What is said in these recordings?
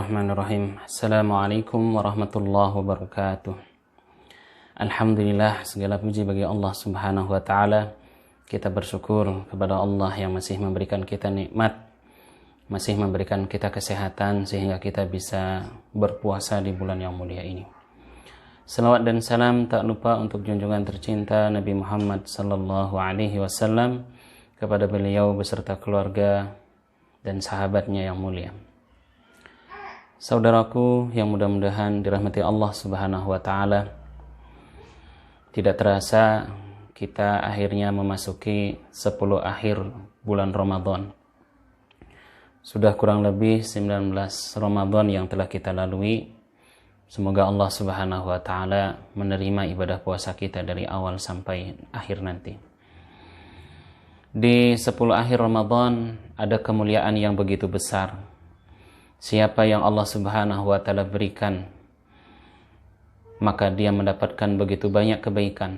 Bismillahirrahmanirrahim. Assalamualaikum warahmatullahi wabarakatuh. Alhamdulillah, segala puji bagi Allah Subhanahu wa taala. Kita bersyukur kepada Allah yang masih memberikan kita nikmat, masih memberikan kita kesehatan sehingga kita bisa berpuasa di bulan yang mulia ini. Salawat dan salam tak lupa untuk junjungan tercinta Nabi Muhammad sallallahu alaihi wasallam, kepada beliau beserta keluarga dan sahabatnya yang mulia. Saudaraku yang mudah-mudahan dirahmati Allah Subhanahu wa taala, tidak terasa kita akhirnya memasuki 10 akhir bulan Ramadan. Sudah kurang lebih 19 Ramadan yang telah kita lalui. Semoga Allah Subhanahu wa taala menerima ibadah puasa kita dari awal sampai akhir nanti. Di 10 akhir Ramadan ada kemuliaan yang begitu besar. Siapa yang Allah Subhanahu wa taala berikan, maka dia mendapatkan begitu banyak kebaikan.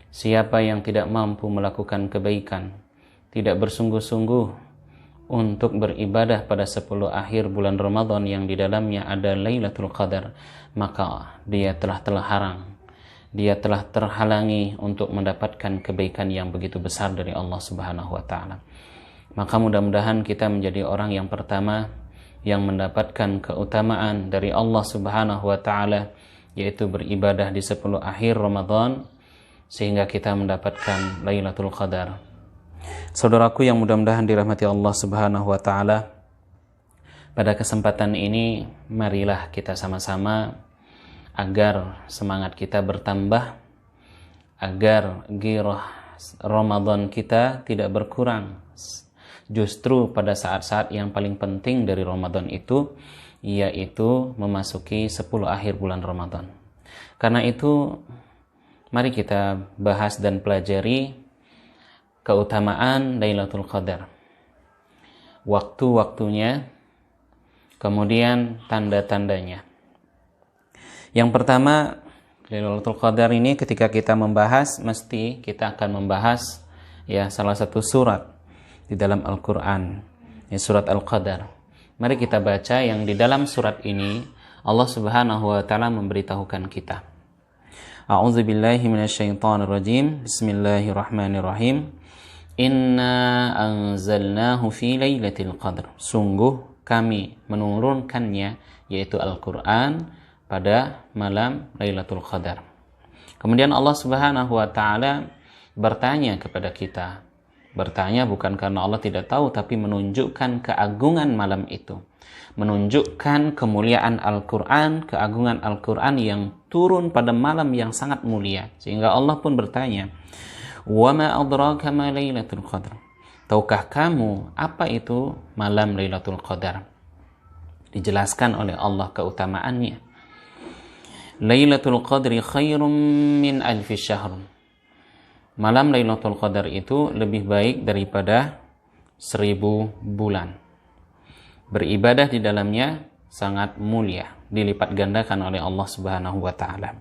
Siapa yang tidak mampu melakukan kebaikan, tidak bersungguh-sungguh untuk beribadah pada 10 akhir bulan Ramadan yang di dalamnya ada Lailatul Qadar, maka dia telah terlarang, dia telah terhalangi untuk mendapatkan kebaikan yang begitu besar dari Allah Subhanahu wa taala. Maka mudah-mudahan kita menjadi orang yang pertama yang mendapatkan keutamaan dari Allah Subhanahu wa taala, yaitu beribadah di 10 akhir Ramadan sehingga kita mendapatkan Lailatul Qadar. Saudaraku yang mudah-mudahan dirahmati Allah Subhanahu wa taala, pada kesempatan ini marilah kita sama-sama agar semangat kita bertambah, agar gairah Ramadan kita tidak berkurang. Justru pada saat-saat yang paling penting dari Ramadan itu, yaitu memasuki 10 akhir bulan Ramadan. Karena itu, mari kita bahas dan pelajari keutamaan Lailatul Qadar, waktu-waktunya, kemudian tanda-tandanya. Yang pertama, Lailatul Qadar ini ketika kita membahas, mesti kita akan membahas salah satu surat di dalam Al-Quran, surat Al-Qadar. Mari kita baca yang di dalam surat ini Allah Subhanahu wa taala memberitahukan kita. A'udzubillahi minasyaitonirrajim. Bismillahirrahmanirrahim. Inna anzalnahu fi lailatul qadar. Sungguh kami menurunkannya, yaitu Al-Quran, pada malam Lailatul Qadar. Kemudian Allah Subhanahu wa taala bertanya kepada kita. Bertanya bukan karena Allah tidak tahu, tapi menunjukkan keagungan malam itu, menunjukkan kemuliaan Al-Quran, keagungan Al-Quran yang turun pada malam yang sangat mulia. Sehingga Allah pun bertanya, wa ma adraka ma Lailatul Qadar. Tahukah kamu apa itu malam Lailatul Qadar? Dijelaskan oleh Allah keutamaannya. Lailatul Qadri khairum min alfi syahr. Malam Lailatul Qadar itu lebih baik daripada 1000 bulan. Beribadah di dalamnya sangat mulia, dilipat gandakan oleh Allah Subhanahu wa taala.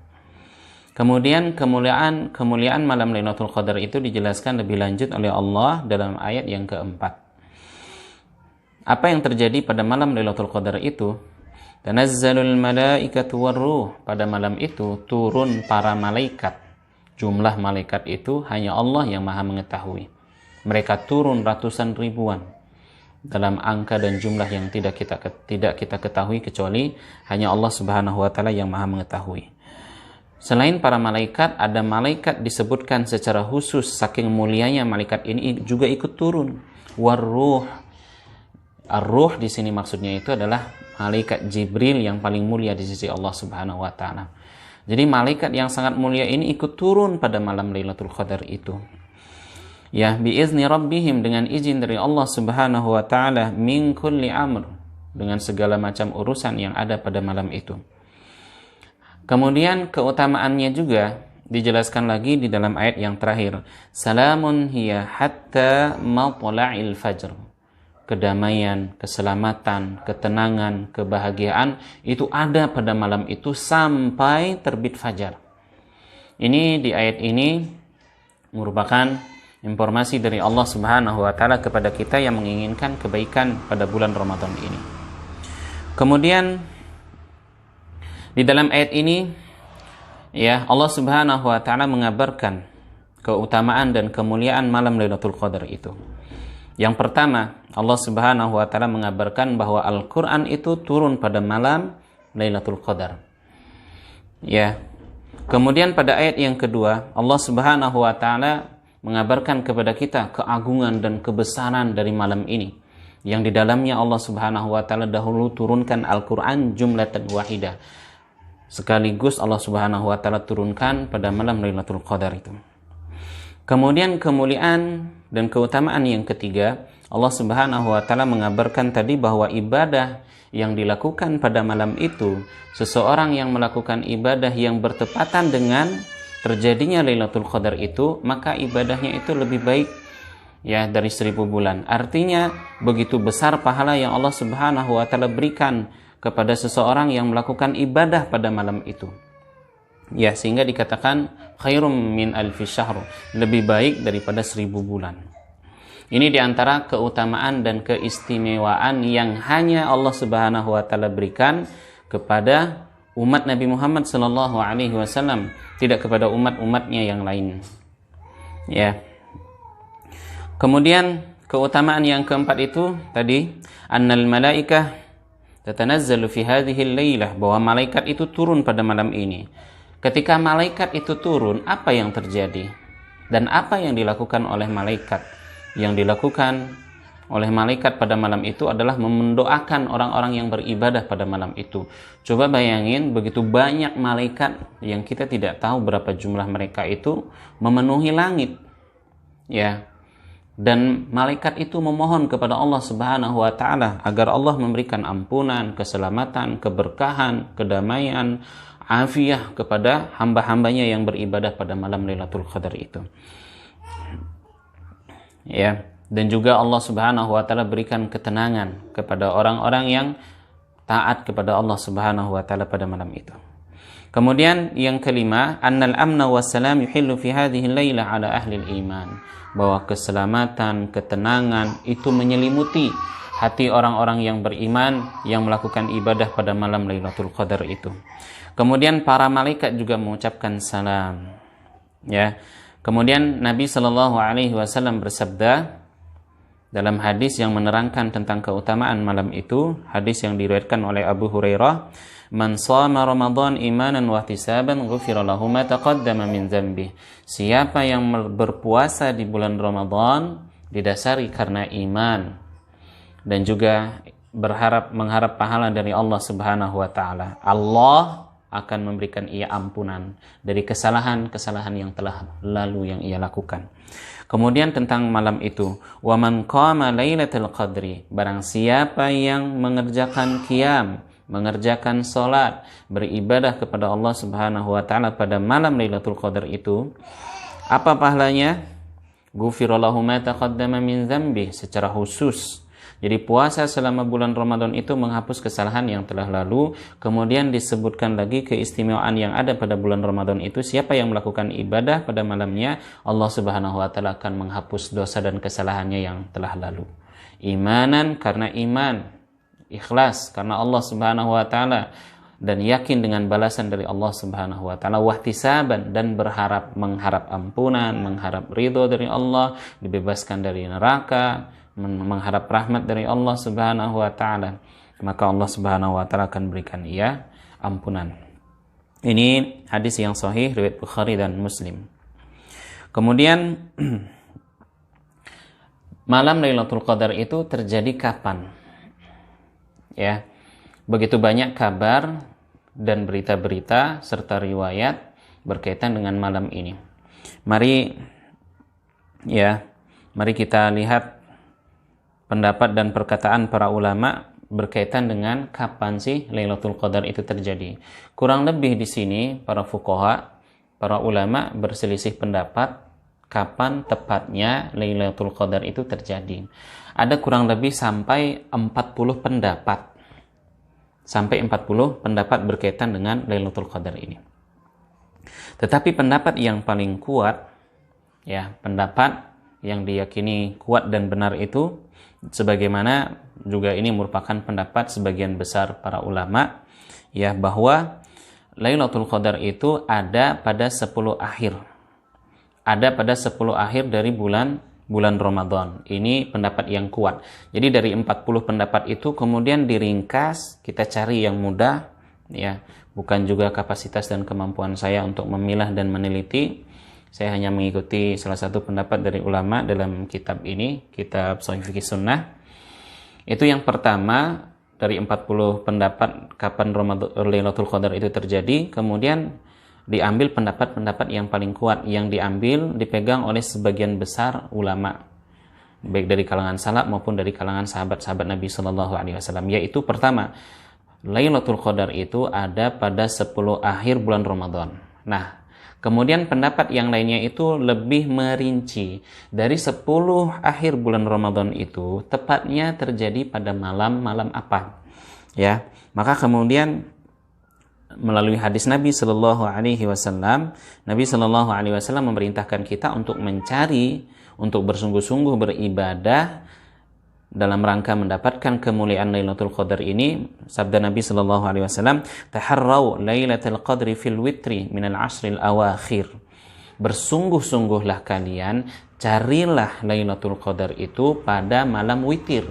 Kemudian kemuliaan malam Lailatul Qadar itu dijelaskan lebih lanjut oleh Allah dalam ayat yang keempat. Apa yang terjadi pada malam Lailatul Qadar itu? Tanazzalul malaikatu warruh. Pada malam itu turun para malaikat. Jumlah malaikat itu hanya Allah yang maha mengetahui. Mereka turun ratusan ribuan dalam angka dan jumlah yang tidak kita ketahui, kecuali hanya Allah Subhanahu wa taala yang maha mengetahui. Selain para malaikat, ada malaikat disebutkan secara khusus, saking mulianya malaikat ini juga ikut turun. Warruh. Ar-ruh di sini maksudnya itu adalah malaikat Jibril yang paling mulia di sisi Allah Subhanahu wa taala. Jadi malaikat yang sangat mulia ini ikut turun pada malam Lailatul Qadar itu. Biizni rabbihim, dengan izin dari Allah Subhanahu wa taala, min kulli amr, dengan segala macam urusan yang ada pada malam itu. Kemudian keutamaannya juga dijelaskan lagi di dalam ayat yang terakhir. Salamun hiya hatta matla'il fajr. Kedamaian, keselamatan, ketenangan, kebahagiaan itu ada pada malam itu sampai terbit fajar. Ini di ayat ini merupakan informasi dari Allah Subhanahu wa taala kepada kita yang menginginkan kebaikan pada bulan Ramadan ini. Kemudian di dalam ayat ini ya Allah Subhanahu wa taala mengabarkan keutamaan dan kemuliaan malam Lailatul Qadar itu. Yang pertama, Allah Subhanahu wa taala mengabarkan bahwa Al-Qur'an itu turun pada malam Lailatul Qadar. Ya. Kemudian pada ayat yang kedua, Allah Subhanahu wa taala mengabarkan kepada kita keagungan dan kebesaran dari malam ini, yang di dalamnya Allah Subhanahu wa taala dahulu turunkan Al-Qur'an jumlatan wahidah. Sekaligus Allah Subhanahu wa taala turunkan pada malam Lailatul Qadar itu. Kemudian kemuliaan dan keutamaan yang ketiga, Allah Subhanahu wa taala mengabarkan tadi bahwa ibadah yang dilakukan pada malam itu, seseorang yang melakukan ibadah yang bertepatan dengan terjadinya Lailatul Qadar itu, maka ibadahnya itu lebih baik ya dari 1000 bulan. Artinya begitu besar pahala yang Allah Subhanahu wa taala berikan kepada seseorang yang melakukan ibadah pada malam itu. Ya, sehingga dikatakan khairum min alfi syahr, lebih baik daripada 1000 bulan. Ini diantara keutamaan dan keistimewaan yang hanya Allah Subhanahu wa taala berikan kepada umat Nabi Muhammad sallallahu alaihi wasallam, tidak kepada umat-umatnya yang lain. Ya. Kemudian keutamaan yang keempat itu tadi, annal malaikah tatanazzalu fi hadhihi al-lailah, bahwa malaikat itu turun pada malam ini. Ketika malaikat itu turun, apa yang terjadi? Dan apa yang dilakukan oleh malaikat? Yang dilakukan oleh malaikat pada malam itu adalah mendoakan orang-orang yang beribadah pada malam itu. Coba bayangin, begitu banyak malaikat yang kita tidak tahu berapa jumlah mereka itu memenuhi langit. Ya. Dan malaikat itu memohon kepada Allah Subhanahu wa taala agar Allah memberikan ampunan, keselamatan, keberkahan, kedamaian, afiah kepada hamba-hambanya yang beribadah pada malam Lailatul Qadar itu. Ya, dan juga Allah Subhanahu wa taala berikan ketenangan kepada orang-orang yang taat kepada Allah Subhanahu wa taala pada malam itu. Kemudian yang kelima, annal amna wassalam yuhillu fi hadhihi al-lailah ala ahli al-iman, bahwa keselamatan, ketenangan itu menyelimuti hati orang-orang yang beriman yang melakukan ibadah pada malam Lailatul Qadar itu. Kemudian para malaikat juga mengucapkan salam. Ya. Kemudian Nabi Shallallahu alaihi wasallam bersabda dalam hadis yang menerangkan tentang keutamaan malam itu, hadis yang diriwayatkan oleh Abu Hurairah, "Man shama Ramadan imanan wa ihtisaban ghufira lahu ma taqaddama min dzambi." Siapa yang berpuasa di bulan Ramadan didasari karena iman dan juga mengharap pahala dari Allah Subhanahu wa taala, Allah akan memberikan ia ampunan dari kesalahan-kesalahan yang telah lalu yang ia lakukan. Kemudian tentang malam itu, wa man qama lailatul qadri, barang siapa yang mengerjakan qiyam, mengerjakan salat, beribadah kepada Allah Subhanahu wa taala pada malam Lailatul Qadar itu, apa pahalanya? Ghufira lahu ma taqaddama min dzambi, secara khusus. Jadi puasa selama bulan Ramadan itu menghapus kesalahan yang telah lalu. Kemudian disebutkan lagi keistimewaan yang ada pada bulan Ramadan itu, siapa yang melakukan ibadah pada malamnya, Allah Subhanahu wa taala akan menghapus dosa dan kesalahannya yang telah lalu. Imanan karena iman, ikhlas karena Allah Subhanahu wa taala dan yakin dengan balasan dari Allah Subhanahu wa taala, wahtisaban dan mengharap ampunan, mengharap ridho dari Allah, dibebaskan dari neraka, mengharap rahmat dari Allah Subhanahu wa taala, maka Allah Subhanahu wa taala akan berikan ia ampunan. Ini hadis yang sahih riwayat Bukhari dan Muslim. Kemudian malam Lailatul Qadar itu terjadi kapan? Ya. Begitu banyak kabar dan berita-berita serta riwayat berkaitan dengan malam ini. Mari kita lihat pendapat dan perkataan para ulama berkaitan dengan kapan sih Lailatul Qadar itu terjadi. Kurang lebih di sini para fuqaha, para ulama berselisih pendapat kapan tepatnya Lailatul Qadar itu terjadi. Ada kurang lebih sampai 40 pendapat. Sampai 40 pendapat berkaitan dengan Lailatul Qadar ini. Tetapi pendapat yang paling kuat, ya, pendapat yang diyakini kuat dan benar itu, sebagaimana juga ini merupakan pendapat sebagian besar para ulama, ya, bahwa Lailatul Qadar itu ada pada 10 akhir. Ada pada 10 akhir dari bulan Ramadan. Ini pendapat yang kuat. Jadi dari 40 pendapat itu kemudian diringkas, kita cari yang mudah, ya. Bukan juga kapasitas dan kemampuan saya untuk memilah dan meneliti. Saya hanya mengikuti salah satu pendapat dari ulama dalam kitab ini, kitab Shahih Fiqh Sunnah. Itu yang pertama dari 40 pendapat kapan Lailatul Qadar itu terjadi, kemudian diambil pendapat-pendapat yang paling kuat, yang dipegang oleh sebagian besar ulama, baik dari kalangan salaf maupun dari kalangan sahabat-sahabat Nabi Shallallahu Alaihi Wasallam. Yaitu pertama, Lailatul Qadar itu ada pada 10 akhir bulan Ramadan. Nah, kemudian pendapat yang lainnya itu lebih merinci. Dari 10 akhir bulan Ramadan itu tepatnya terjadi pada malam-malam apa? Ya, maka kemudian melalui hadis Nabi Shallallahu Alaihi Wasallam, Nabi Shallallahu Alaihi Wasallam memerintahkan kita untuk mencari, untuk bersungguh-sungguh beribadah dalam rangka mendapatkan kemuliaan Lailatul Qadar ini. Sabda Nabi Shallallahu Alaihi Wasallam, "Taharrau Lailatul Qadri fil witri minal ashril awakhir." Bersungguh-sungguhlah kalian, carilah Lailatul Qadar itu pada malam witir,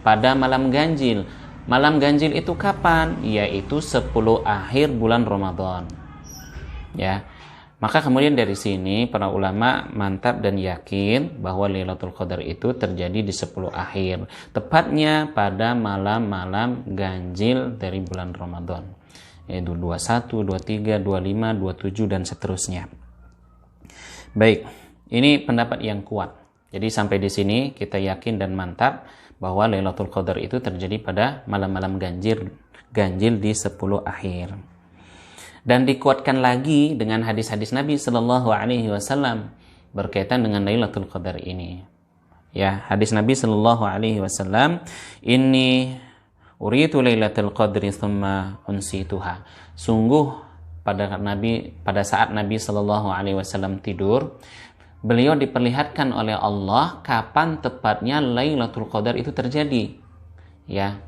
pada malam ganjil. Malam ganjil itu kapan? Yaitu 10 akhir bulan Ramadan. Ya. Maka kemudian dari sini para ulama mantap dan yakin bahwa Lailatul Qadar itu terjadi di 10 akhir, tepatnya pada malam-malam ganjil dari bulan Ramadan, yaitu 21, 23, 25, 27 dan seterusnya. Baik, ini pendapat yang kuat. Jadi sampai di sini kita yakin dan mantap bahwa Lailatul Qadar itu terjadi pada malam-malam ganjil di 10 akhir. Dan dikuatkan lagi dengan hadis-hadis Nabi Shallallahu Alaihi Wasallam berkaitan dengan Lailatul Qadar ini. Ya, hadis Nabi Shallallahu Alaihi Wasallam, "Inni uritu Lailatul Qadri tsumma unsituha." Sungguh pada saat Nabi Shallallahu Alaihi Wasallam tidur, beliau diperlihatkan oleh Allah kapan tepatnya Lailatul Qadar itu terjadi. Ya.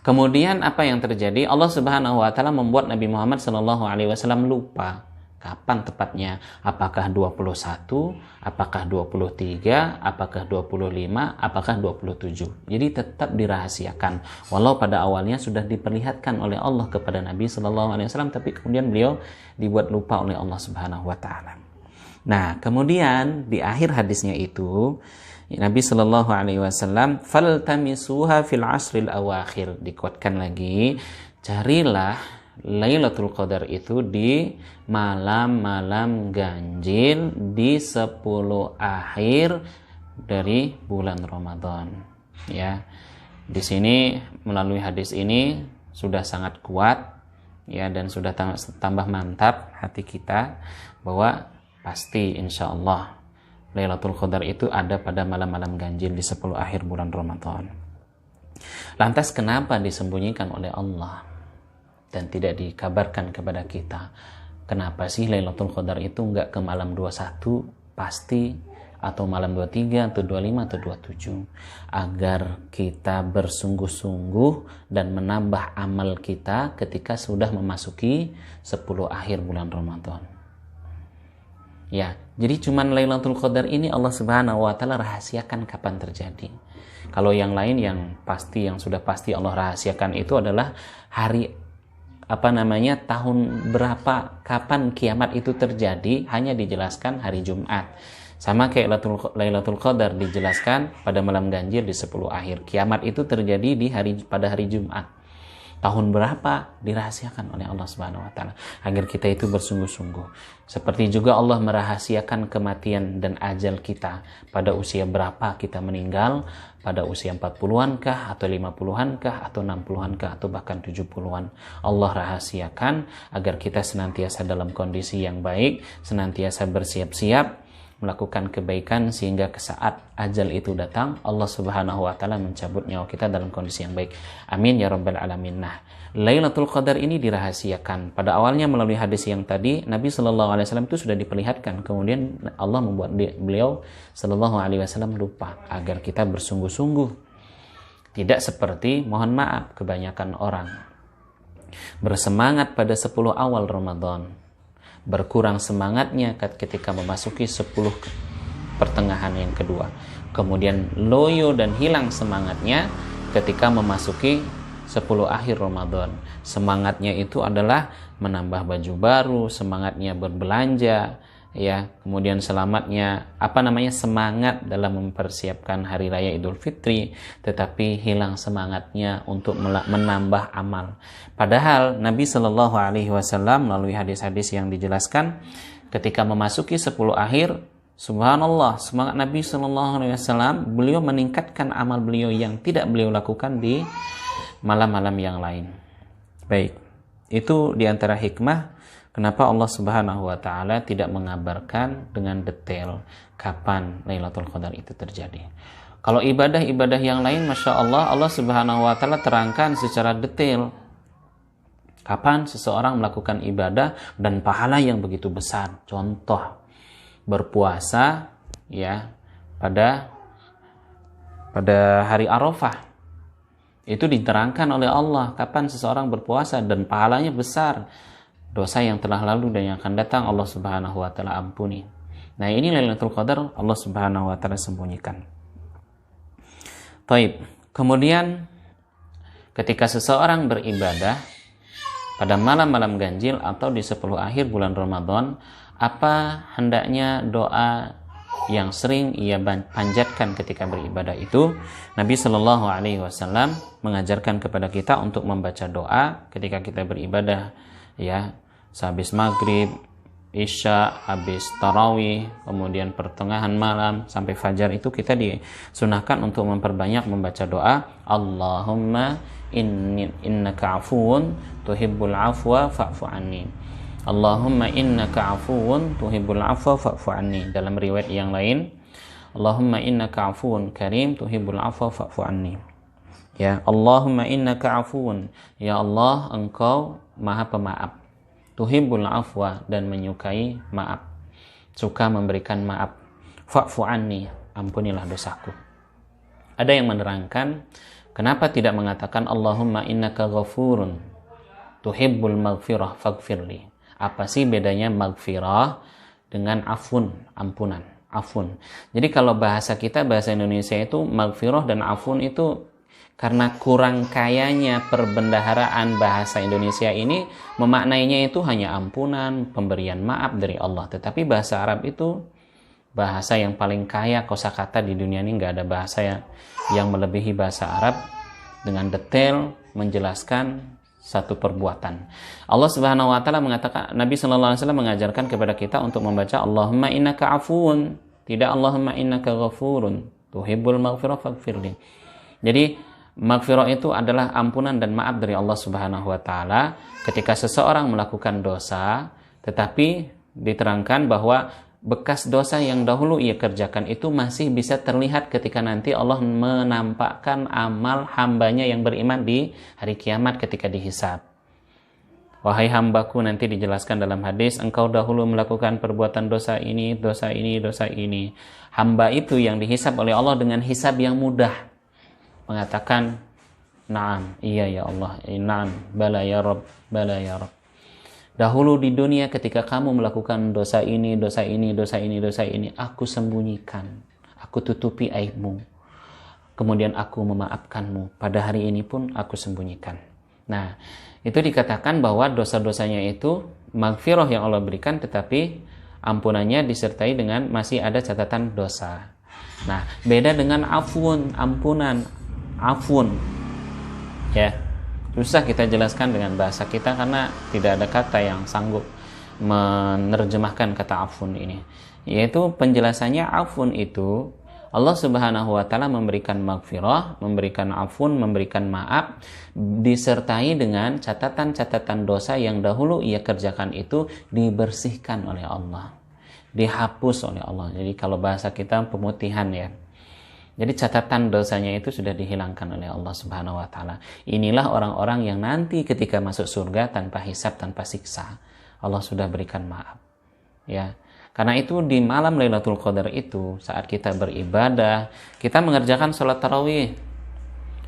Kemudian apa yang terjadi? Allah Subhanahu wa taala membuat Nabi Muhammad sallallahu alaihi wasallam lupa kapan tepatnya. Apakah 21, apakah 23, apakah 25, apakah 27. Jadi tetap dirahasiakan. Walau pada awalnya sudah diperlihatkan oleh Allah kepada Nabi sallallahu alaihi wasallam, tapi kemudian beliau dibuat lupa oleh Allah Subhanahu wa taala. Nah, kemudian di akhir hadisnya itu Nabi Shallallahu Alaihi Wasallam, "Faltamisuha fil asril awakhir." Dikuatkan lagi, carilah Lailatul Qadar itu di malam-malam ganjil di 10 akhir dari bulan Ramadan. Ya, di sini melalui hadis ini sudah sangat kuat, ya, dan sudah tambah mantap hati kita bahwa pasti insya Allah Lailatul Qadar itu ada pada malam-malam ganjil di 10 akhir bulan Ramadan. Lantas kenapa disembunyikan oleh Allah dan tidak dikabarkan kepada kita? Kenapa sih Lailatul Qadar itu enggak ke malam 21 pasti, atau malam 23 atau 25 atau 27? Agar kita bersungguh-sungguh dan menambah amal kita ketika sudah memasuki 10 akhir bulan Ramadan. Ya, jadi cuman Lailatul Qadar ini Allah Subhanahu wa taala rahasiakan kapan terjadi. Kalau yang lain yang sudah pasti Allah rahasiakan itu adalah hari tahun berapa, kapan kiamat itu terjadi, hanya dijelaskan hari Jumat. Sama kayak Lailatul Qadar dijelaskan pada malam ganjil di 10 akhir. Kiamat itu terjadi pada hari Jumat. Tahun berapa dirahasiakan oleh Allah Subhanahu wa taala agar kita itu bersungguh-sungguh. Seperti juga Allah merahasiakan kematian dan ajal kita. Pada usia berapa kita meninggal? Pada usia 40-an kah, atau 50-an kah, atau 60-an kah, atau bahkan 70-an. Allah rahasiakan agar kita senantiasa dalam kondisi yang baik, senantiasa bersiap-siap melakukan kebaikan sehingga ke saat ajal itu datang Allah Subhanahu wa taala mencabut nyawa kita dalam kondisi yang baik. Amin ya rabbal alamin. Nah, Lailatul Qadar ini dirahasiakan. Pada awalnya melalui hadis yang tadi Nabi Shallallahu alaihi wasallam itu sudah diperlihatkan, kemudian Allah membuat beliau Shallallahu alaihi wasallam lupa agar kita bersungguh-sungguh. Tidak seperti, mohon maaf, kebanyakan orang bersemangat pada 10 awal Ramadan, berkurang semangatnya ketika memasuki 10 pertengahan yang kedua, kemudian loyo dan hilang semangatnya ketika memasuki 10 akhir Ramadan. Semangatnya itu adalah menambah baju baru, semangatnya berbelanja, ya, kemudian semangat dalam mempersiapkan hari raya Idul Fitri, tetapi hilang semangatnya untuk menambah amal. Padahal Nabi Shallallahu alaihi wasallam melalui hadis-hadis yang dijelaskan ketika memasuki 10 akhir, subhanallah, semangat Nabi Shallallahu alaihi wasallam, beliau meningkatkan amal beliau yang tidak beliau lakukan di malam-malam yang lain. Baik, itu diantara hikmah kenapa Allah Subhanahu wa taala tidak mengabarkan dengan detail kapan Lailatul Qadar itu terjadi. Kalau ibadah-ibadah yang lain, Masya Allah, Allah Subhanahu wa taala terangkan secara detail kapan seseorang melakukan ibadah dan pahala yang begitu besar. Contoh, berpuasa ya pada hari Arafah. Itu diterangkan oleh Allah kapan seseorang berpuasa dan pahalanya besar. Dosa yang telah lalu dan yang akan datang Allah Subhanahu wa taala ampuni. Nah, ini Lailatul Qadar Allah Subhanahu wa taala sembunyikan. Taib. Kemudian ketika seseorang beribadah pada malam-malam ganjil atau di 10 akhir bulan Ramadan, apa hendaknya doa yang sering ia panjatkan ketika beribadah itu? Nabi Shallallahu alaihi wasallam mengajarkan kepada kita untuk membaca doa ketika kita beribadah, ya, sehabis maghrib, isya, habis tarawih, kemudian pertengahan malam sampai fajar itu kita disunahkan untuk memperbanyak membaca doa Allahumma innaka afuwun tuhibbul afwa fa'fu anni. Allahumma innaka afuwun tuhibbul afwa fa'fu anni. Dalam riwayat yang lain, Allahumma innaka afuwun karim tuhibbul afwa fa'fu anni. Ya, Allahumma innaka afuwun, ya Allah, engkau maha pemaaf, tuhibbul afwa, dan menyukai maaf, suka memberikan maaf, fa'fu anni, ampunilah dosaku. Ada yang menerangkan kenapa tidak mengatakan Allahumma innaka ghafurun tuhibbul maghfirah faghfirli. Apa sih bedanya maghfirah dengan afun, ampunan, afun. Jadi kalau bahasa kita, bahasa Indonesia itu maghfirah dan afun itu karena kurang kayanya perbendaharaan bahasa Indonesia ini memaknainya itu hanya ampunan, pemberian maaf dari Allah. Tetapi bahasa Arab itu bahasa yang paling kaya kosakata di dunia ini. Nggak ada bahasa yang melebihi bahasa Arab dengan detail menjelaskan satu perbuatan. Allah Subhanahu wa taala mengatakan, Nabi sallallahu alaihi wasallam mengajarkan kepada kita untuk membaca Allahumma innaka afuwun, tidak Allahumma innaka ghafurun tuhibbul maghfirah faghfirli. Jadi maghfirah itu adalah ampunan dan maaf dari Allah Subhanahu wa taala ketika seseorang melakukan dosa, tetapi diterangkan bahwa bekas dosa yang dahulu ia kerjakan itu masih bisa terlihat ketika nanti Allah menampakkan amal hambanya yang beriman di hari kiamat ketika dihisab. Wahai hambaku, nanti dijelaskan dalam hadis, engkau dahulu melakukan perbuatan dosa ini, dosa ini, dosa ini. Hamba itu yang dihisab oleh Allah dengan hisab yang mudah mengatakan, "Na'am, iya ya Allah, na'am, bala ya Rabb, bala ya Rabb. Dahulu di dunia ketika kamu melakukan dosa ini, dosa ini, dosa ini, dosa ini, aku sembunyikan, aku tutupi aibmu. Kemudian aku memaafkanmu. Pada hari ini pun aku sembunyikan." Nah, itu dikatakan bahwa dosa-dosanya itu maghfirah yang Allah berikan, tetapi ampunannya disertai dengan masih ada catatan dosa. Nah, beda dengan afun, ampunan, afun. Ya. Susah kita jelaskan dengan bahasa kita karena tidak ada kata yang sanggup menerjemahkan kata afun ini. Yaitu penjelasannya, afun itu Allah Subhanahu wa taala memberikan maghfirah, memberikan afun, memberikan maaf disertai dengan catatan-catatan dosa yang dahulu ia kerjakan itu dibersihkan oleh Allah. dihapus oleh Allah. Jadi kalau bahasa kita pemutihan ya. Jadi catatan dosanya itu sudah dihilangkan oleh Allah Subhanahu wa taala. Inilah orang-orang yang nanti ketika masuk surga tanpa hisab, tanpa siksa. Allah sudah berikan maaf. Ya. Karena itu di malam Lailatul Qadar itu saat kita beribadah, kita mengerjakan sholat tarawih.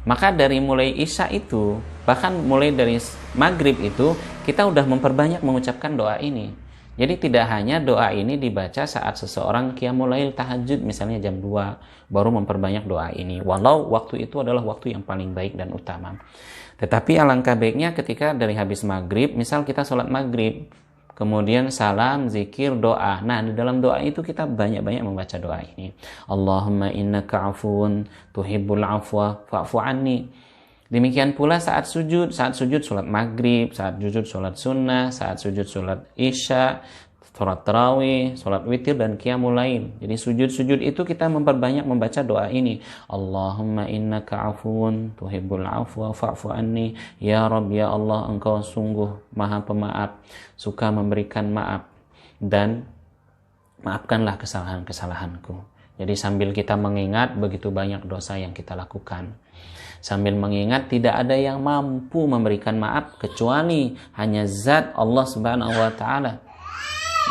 Maka dari mulai Isya itu, bahkan mulai dari maghrib itu, kita udah memperbanyak mengucapkan doa ini. Jadi tidak hanya doa ini dibaca saat seseorang qiyamul lail tahajud misalnya jam 2 baru memperbanyak doa ini. Walau waktu itu adalah waktu yang paling baik dan utama. Tetapi alangkah baiknya ketika dari habis maghrib, misal kita sholat maghrib, kemudian salam, zikir, doa. Nah, di dalam doa itu kita banyak-banyak membaca doa ini. Allahumma innaka afun tuhibbul afwa fa'fu anni. Demikian pula saat sujud sholat maghrib, saat sujud sholat sunnah, saat sujud sholat isya, sholat tarawih, sholat witir, dan qiyamul lail. Jadi sujud-sujud itu kita memperbanyak membaca doa ini. Allahumma innaka afun tuhibbul afwa fa'fu anni. Ya Rabb, ya Allah, engkau sungguh maha pemaaf, suka memberikan maaf, dan maafkanlah kesalahan-kesalahanku. Jadi sambil kita mengingat begitu banyak dosa yang kita lakukan, sambil mengingat tidak ada yang mampu memberikan maaf kecuali hanya zat Allah Subhanahu wa taala.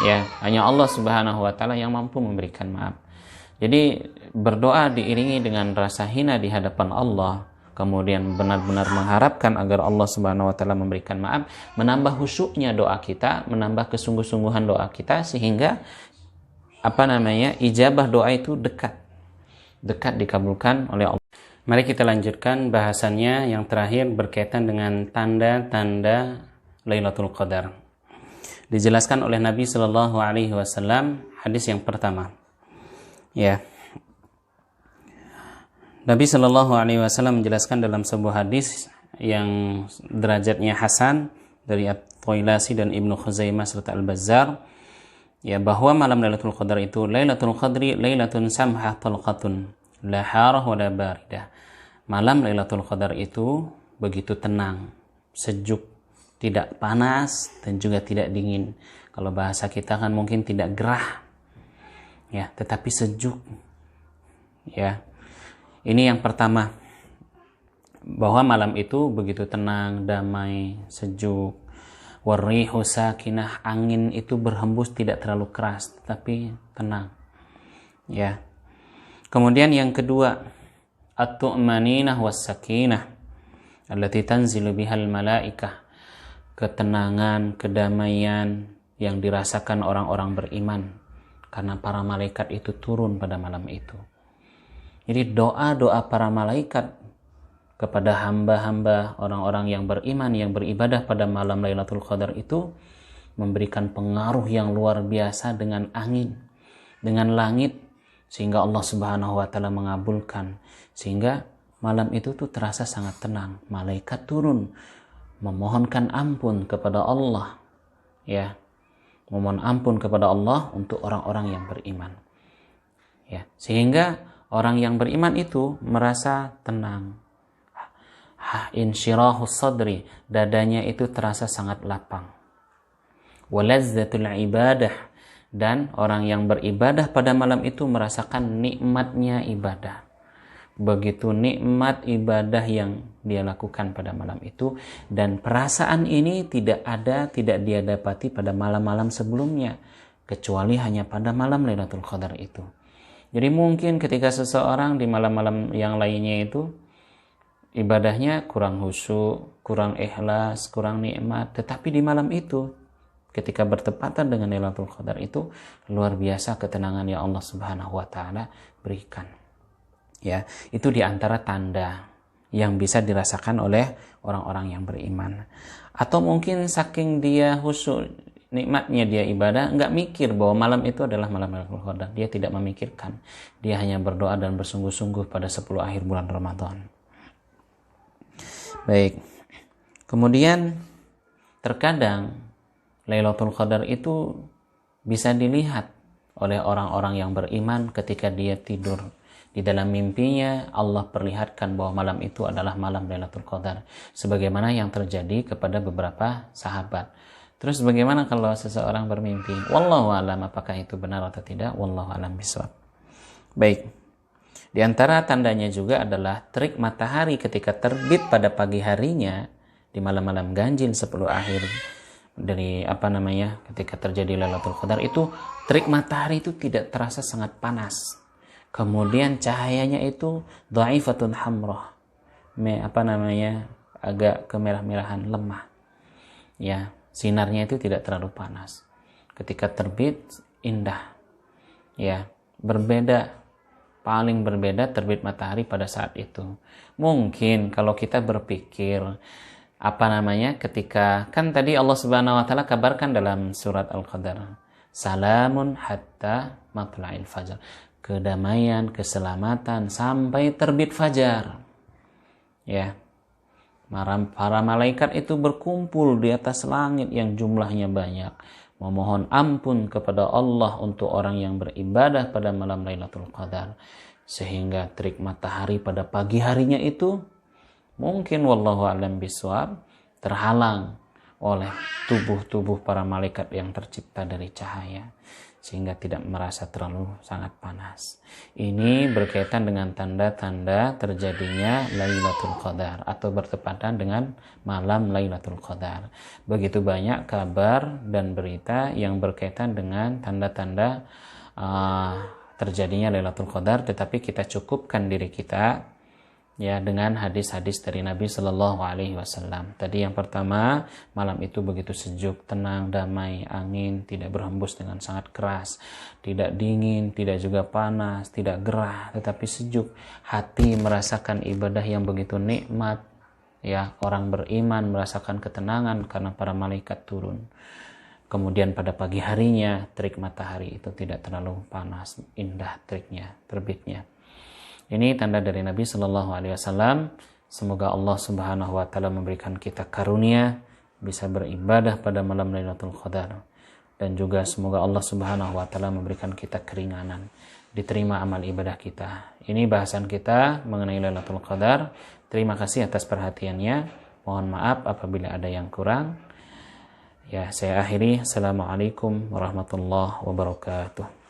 Ya, hanya Allah Subhanahu wa taala yang mampu memberikan maaf. Jadi berdoa diiringi dengan rasa hina di hadapan Allah, kemudian benar-benar mengharapkan agar Allah Subhanahu wa taala memberikan maaf, menambah khusyuknya doa kita, menambah kesungguh-sungguhan doa kita, sehingga ijabah doa itu dekat dikabulkan oleh Allah. Mari kita lanjutkan bahasannya yang terakhir berkaitan dengan tanda-tanda Lailatul Qadar. Dijelaskan oleh Nabi Shallallahu Alaihi Wasallam, hadis yang pertama. Ya, Nabi Shallallahu Alaihi Wasallam menjelaskan dalam sebuah hadis yang derajatnya hasan dari At-Tailasi dan Ibnu Khuzaimah serta Al-Bazzar, ya, bahwa malam Lailatul Qadar itu Lailatul Qadri Lailatun samhah talqatun la harah wa la baridah. Malam Lailatul Qadar itu begitu tenang, sejuk, tidak panas dan juga tidak dingin. Kalau bahasa kita kan mungkin tidak gerah, ya, tetapi sejuk. Ya, ini yang pertama, bahwa malam itu begitu tenang, damai, sejuk. Warihu sakinah, angin itu berhembus tidak terlalu keras, tetapi tenang. Ya. Kemudian yang kedua, at-tu'maninah was-sakinah allati tanzilu bihal malaikah. Ketenangan, kedamaian yang dirasakan orang-orang beriman karena para malaikat itu turun pada malam itu. Jadi doa-doa para malaikat kepada hamba-hamba orang-orang yang beriman, yang beribadah pada malam Lailatul Qadar itu memberikan pengaruh yang luar biasa dengan angin, dengan langit, sehingga Allah Subhanahu wa taala mengabulkan, sehingga malam itu tuh terasa sangat tenang. Malaikat turun memohonkan ampun kepada Allah, ya, memohon ampun kepada Allah untuk orang-orang yang beriman, ya, sehingga orang yang beriman itu merasa tenang. Insyirahus sadri, dadanya itu terasa sangat lapang. Walazzatul ibadah, dan orang yang beribadah pada malam itu merasakan nikmatnya ibadah. Begitu nikmat ibadah yang dia lakukan pada malam itu, dan perasaan ini tidak dia dapati pada malam-malam sebelumnya, kecuali hanya pada malam Lailatul Qadar itu. Jadi mungkin ketika seseorang di malam-malam yang lainnya itu ibadahnya kurang khusyuk, kurang ikhlas, kurang nikmat, tetapi di malam itu ketika bertepatan dengan Lailatul Qadar itu luar biasa ketenangan yang Allah Subhanahu wa taala berikan. Ya, itu diantara tanda yang bisa dirasakan oleh orang-orang yang beriman. Atau mungkin saking dia khusyuk, nikmatnya dia ibadah, nggak mikir bahwa malam itu adalah malam Lailatul Qadar. Dia tidak memikirkan. Dia hanya berdoa dan bersungguh-sungguh pada 10 akhir bulan Ramadan. Baik. Kemudian terkadang Lailatul Qadar itu bisa dilihat oleh orang-orang yang beriman ketika dia tidur. Di dalam mimpinya Allah perlihatkan bahwa malam itu adalah malam Lailatul Qadar, sebagaimana yang terjadi kepada beberapa sahabat. Terus bagaimana kalau seseorang bermimpi? Wallahu alam, apakah itu benar atau tidak? Wallahu alam bishawab. Baik. Di antara tandanya juga adalah terik matahari ketika terbit pada pagi harinya di malam-malam ganjil 10 akhir dari ketika terjadi Lailatul Qadar itu terik matahari itu tidak terasa sangat panas. Kemudian cahayanya itu dhaifatun hamrah. Agak kemerah-merahan, lemah. Ya, sinarnya itu tidak terlalu panas. Ketika terbit indah. Ya, paling berbeda terbit matahari pada saat itu. Mungkin kalau kita berpikir ketika kan tadi Allah Subhanahu wa taala kabarkan dalam surat Al-Qadar, salamun hatta matla'il fajar. Kedamaian, keselamatan sampai terbit fajar. Ya. Para malaikat itu berkumpul di atas langit yang jumlahnya banyak, memohon ampun kepada Allah untuk orang yang beribadah pada malam Lailatul Qadar, sehingga terik matahari pada pagi harinya itu mungkin wallahu a'lam bishawab terhalang oleh tubuh-tubuh para malaikat yang tercipta dari cahaya, sehingga tidak merasa terlalu sangat panas. Ini berkaitan dengan tanda-tanda terjadinya Lailatul Qadar atau bertepatan dengan malam Lailatul Qadar. Begitu banyak kabar dan berita yang berkaitan dengan tanda-tanda terjadinya Lailatul Qadar, tetapi kita cukupkan diri kita ya dengan hadis-hadis dari Nabi Shallallahu Alaihi Wasallam. Tadi yang pertama, malam itu begitu sejuk, tenang, damai, angin tidak berhembus dengan sangat keras, tidak dingin, tidak juga panas, tidak gerah, tetapi sejuk. Hati merasakan ibadah yang begitu nikmat. Ya, orang beriman merasakan ketenangan karena para malaikat turun. Kemudian pada pagi harinya terik matahari itu tidak terlalu panas, indah teriknya, terbitnya. Ini tanda dari Nabi Shallallahu Alaihi Wasallam. Semoga Allah Subhanahu Wa Taala memberikan kita karunia bisa beribadah pada malam Lailatul Qadar, dan juga semoga Allah Subhanahu Wa Taala memberikan kita keringanan, diterima amal ibadah kita. Ini bahasan kita mengenai Lailatul Qadar. Terima kasih atas perhatiannya. Mohon maaf apabila ada yang kurang. Ya, saya akhiri. Assalamualaikum warahmatullahi wabarakatuh.